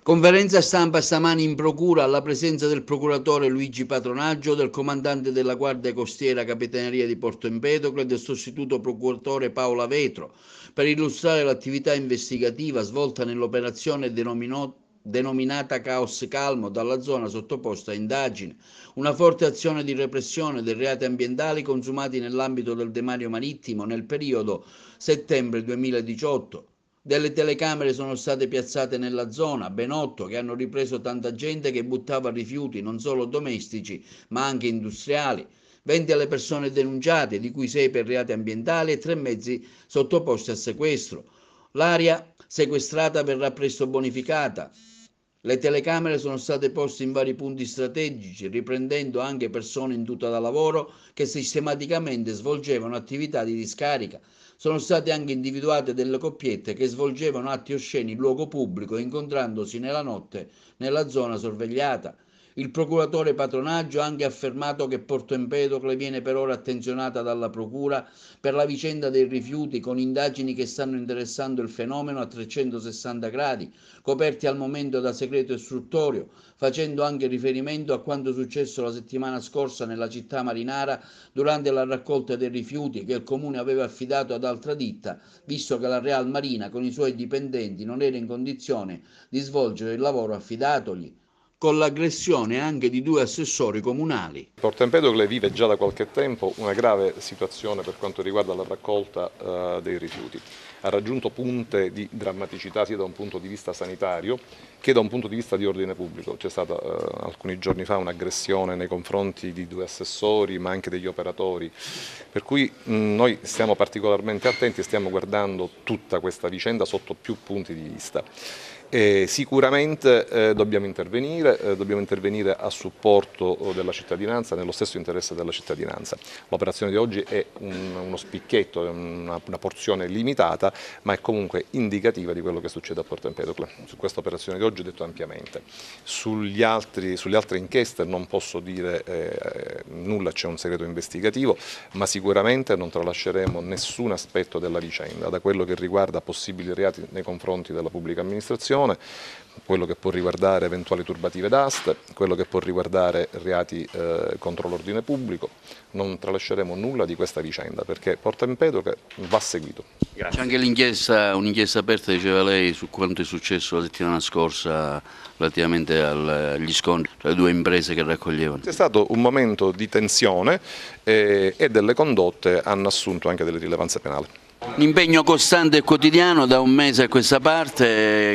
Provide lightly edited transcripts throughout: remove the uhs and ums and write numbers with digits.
Conferenza stampa stamani in procura alla presenza del procuratore Luigi Patronaggio, del comandante della Guardia Costiera Capitaneria di Porto Empedocle e del sostituto procuratore Paola Vetro per illustrare l'attività investigativa svolta nell'operazione denominata Caos Calmo dalla zona sottoposta a indagine, una forte azione di repressione dei reati ambientali consumati nell'ambito del demanio marittimo nel periodo settembre 2018. Delle telecamere sono state piazzate nella zona, ben 8, che hanno ripreso tanta gente che buttava rifiuti non solo domestici ma anche industriali. 20 alle persone denunciate, di cui 6 per reati ambientali e 3 mezzi sottoposti a sequestro. L'area sequestrata verrà presto bonificata. Le telecamere sono state poste in vari punti strategici, riprendendo anche persone in tuta da lavoro che sistematicamente svolgevano attività di discarica. Sono state anche individuate delle coppiette che svolgevano atti osceni in luogo pubblico, incontrandosi nella notte nella zona sorvegliata. Il procuratore Patronaggio ha anche affermato che Porto Empedocle viene per ora attenzionata dalla procura per la vicenda dei rifiuti, con indagini che stanno interessando il fenomeno a 360 gradi, coperti al momento da segreto istruttorio, facendo anche riferimento a quanto successo la settimana scorsa nella città marinara durante la raccolta dei rifiuti che il comune aveva affidato ad altra ditta, visto che la Real Marina con i suoi dipendenti non era in condizione di svolgere il lavoro affidatogli, con l'aggressione anche di 2 assessori comunali. Porto Empedocle vive già da qualche tempo una grave situazione per quanto riguarda la raccolta dei rifiuti. Ha raggiunto punte di drammaticità sia da un punto di vista sanitario che da un punto di vista di ordine pubblico. C'è stata alcuni giorni fa un'aggressione nei confronti di 2 assessori ma anche degli operatori, per cui noi stiamo particolarmente attenti e stiamo guardando tutta questa vicenda sotto più punti di vista. Sicuramente dobbiamo intervenire a supporto della cittadinanza, nello stesso interesse della cittadinanza. L'operazione di oggi è uno spicchietto, è una porzione limitata, ma è comunque indicativa di quello che succede a Porto Empedocle. Su questa operazione di oggi ho detto ampiamente. Sulle altre inchieste non posso dire nulla, c'è un segreto investigativo, ma sicuramente non tralasceremo nessun aspetto della vicenda, da quello che riguarda possibili reati nei confronti della pubblica amministrazione, quello che può riguardare eventuali turbative d'asta, quello che può riguardare reati contro l'ordine pubblico. Non tralasceremo nulla di questa vicenda perché Porto Empedocle va seguito. C'è anche un'inchiesta aperta, diceva lei, su quanto è successo la settimana scorsa relativamente agli scontri tra le 2 imprese che raccoglievano. C'è stato un momento di tensione e delle condotte hanno assunto anche delle rilevanze penali. Un impegno costante e quotidiano da un mese a questa parte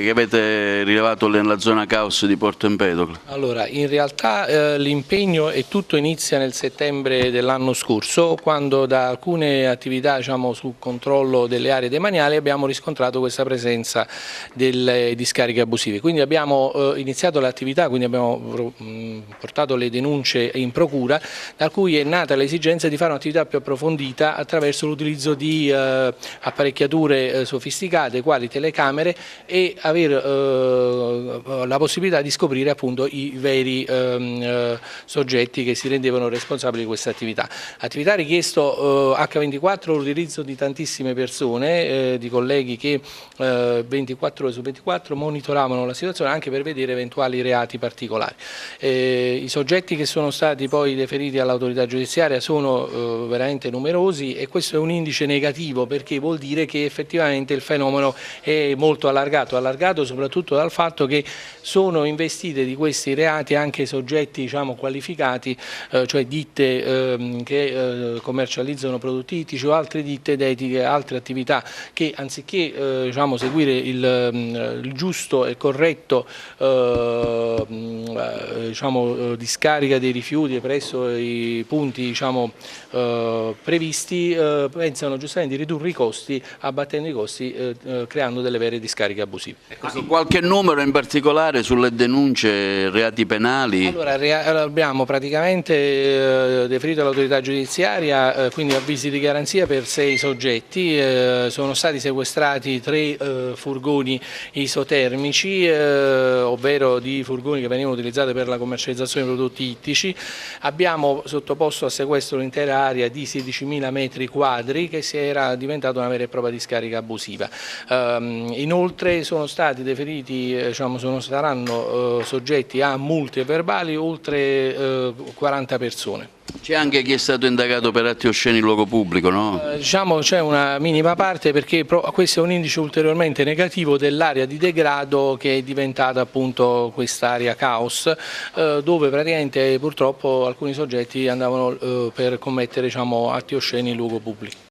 che avete rilevato nella zona caos di Porto Empedocle. Allora, in realtà l'impegno e tutto inizia nel settembre dell'anno scorso, quando da alcune attività sul controllo delle aree demaniali abbiamo riscontrato questa presenza delle discariche abusive. Quindi abbiamo iniziato l'attività, quindi abbiamo portato le denunce in procura, da cui è nata l'esigenza di fare un'attività più approfondita attraverso l'utilizzo di apparecchiature sofisticate quali telecamere e avere la possibilità di scoprire appunto i veri soggetti che si rendevano responsabili di questa attività. Attività richiesto H24 l'utilizzo di tantissime persone, di colleghi che 24 ore su 24 monitoravano la situazione anche per vedere eventuali reati particolari. I soggetti che sono stati poi deferiti all'autorità giudiziaria sono veramente numerosi e questo è un indice negativo perché vuol dire che effettivamente il fenomeno è molto allargato soprattutto dal fatto che sono investite di questi reati anche soggetti qualificati, cioè ditte che commercializzano prodotti ittici o altre ditte dediche a altre attività che anziché seguire il giusto e corretto discarica dei rifiuti presso i punti previsti, pensano giustamente di ridurre i costi, abbattendo i costi, creando delle vere discariche abusive. Qualche numero in particolare sulle denunce, reati penali? Allora, abbiamo praticamente deferito all'autorità giudiziaria, quindi avvisi di garanzia per 6 soggetti, sono stati sequestrati 3 furgoni isotermici, ovvero di furgoni che venivano utilizzati per la commercializzazione di prodotti ittici. Abbiamo sottoposto a sequestro l'intera area di 16.000 metri quadri che si era diventata diventata una vera e propria discarica abusiva. Inoltre sono stati deferiti, saranno soggetti a multe verbali oltre 40 persone. C'è anche chi è stato indagato per atti osceni in luogo pubblico, no? C'è una minima parte, perché questo è un indice ulteriormente negativo dell'area di degrado che è diventata appunto quest'area caos, dove praticamente purtroppo alcuni soggetti andavano per commettere atti osceni in luogo pubblico.